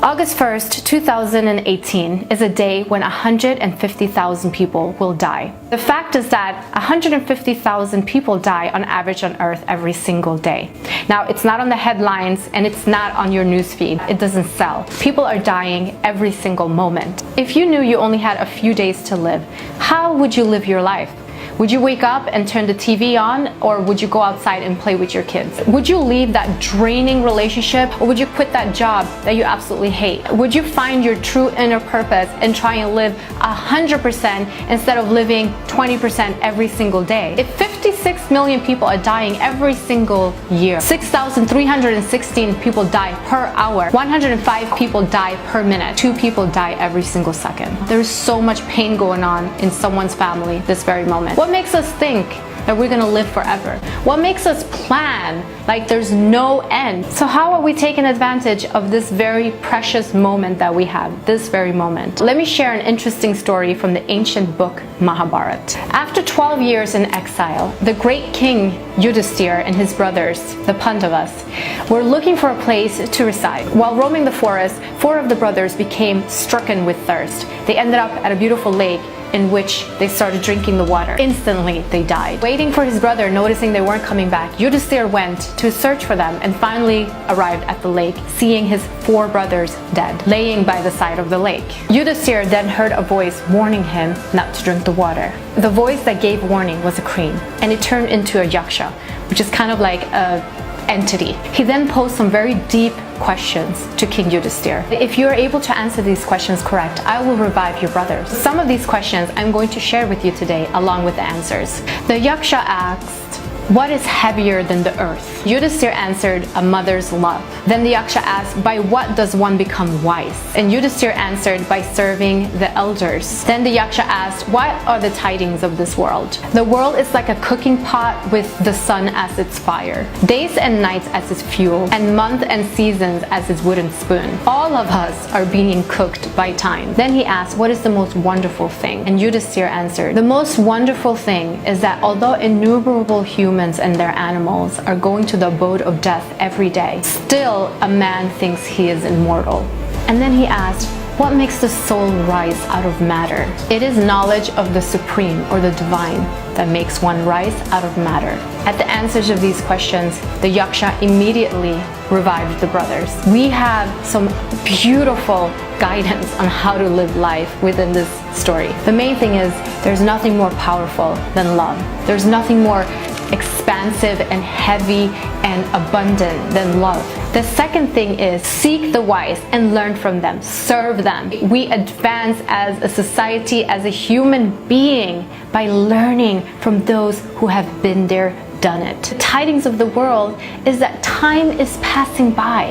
August 1st, 2018 is a day when 150,000 people will die. The fact is that 150,000 people die on average on Earth every single day. Now, it's not on the headlines and it's not on your newsfeed. It doesn't sell. People are dying every single moment. If you knew you only had a few days to live, how would you live your life? Would you wake up and turn the TV on, or would you go outside and play with your kids? Would you leave that draining relationship, or would you quit that job that you absolutely hate? Would you find your true inner purpose and try and live 100% instead of living 20% every single day? If 56 million people are dying every single year, 6,316 people die per hour, 105 people die per minute, 2 people die every single second. There's so much pain going on in someone's family this very moment. What makes us think that we're gonna live forever? What makes us plan like there's no end? So how are we taking advantage of this very precious moment that we have, this very moment? Let me share an interesting story from the ancient book Mahabharata. After 12 years in exile, the great king Yudhisthira and his brothers, the Pandavas, were looking for a place to reside. While roaming the forest, 4 of the brothers became stricken with thirst. They ended up at a beautiful lake in which they started drinking the water. Instantly, they died. Waiting for his brother, noticing they weren't coming back, Yudhisthira went to search for them and finally arrived at the lake, seeing his 4 brothers dead, laying by the side of the lake. Yudhisthira then heard a voice warning him not to drink the water. The voice that gave warning was a crane, and it turned into a yaksha, which is kind of like a entity. He then posed some very deep questions to King Yudhisthira. If you're able to answer these questions correct, I will revive your brothers. Some of these questions I'm going to share with you today along with the answers. The yaksha asked, "What is heavier than the earth?" Yudhisthira answered, "A mother's love." Then the yaksha asked, "By what does one become wise?" And Yudhisthira answered, "By serving the elders." Then the yaksha asked, "What are the tidings of this world?" "The world is like a cooking pot with the sun as its fire, days and nights as its fuel, and months and seasons as its wooden spoon. All of us are being cooked by time." Then he asked, "What is the most wonderful thing?" And Yudhisthira answered, "The most wonderful thing is that although innumerable humans and their animals are going to the abode of death every day, still a man thinks he is immortal." And then he asked, "What makes the soul rise out of matter?" "It is knowledge of the supreme or the divine that makes one rise out of matter." At the answers of these questions, the yaksha immediately revived the brothers. We have some beautiful guidance on how to live life within this story. The main thing is there's nothing more powerful than love. There's nothing more expansive and heavy and abundant than love. The second thing is seek the wise and learn from them, serve them. We advance as a society, as a human being, by learning from those who have been there, done it. The tidings of the world is that time is passing by.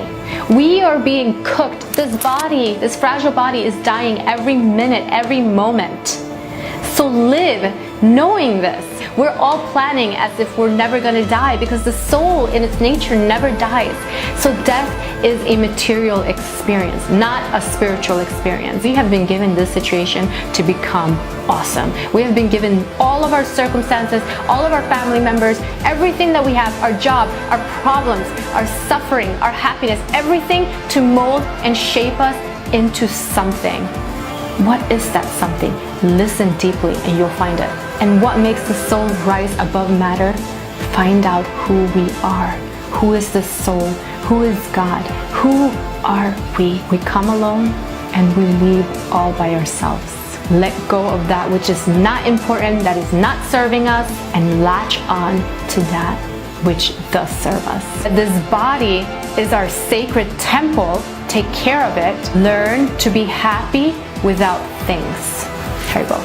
We are being cooked. This body, this fragile body, is dying every minute, every moment. So live knowing this. We're all planning as if we're never going to die, because the soul in its nature never dies. So death is a material experience, not a spiritual experience. We have been given this situation to become awesome. We have been given all of our circumstances, all of our family members, everything that we have, our job, our problems, our suffering, our happiness, everything to mold and shape us into something. What is that something? Listen deeply and you'll find it. And what makes the soul rise above matter? Find out who we are. Who is the soul? Who is God? Who are we? We come alone and we leave all by ourselves. Let go of that which is not important, that is not serving us, and latch on to that which does serve us. This body is our sacred temple. Take care of it. Learn to be happy without things. Here we go.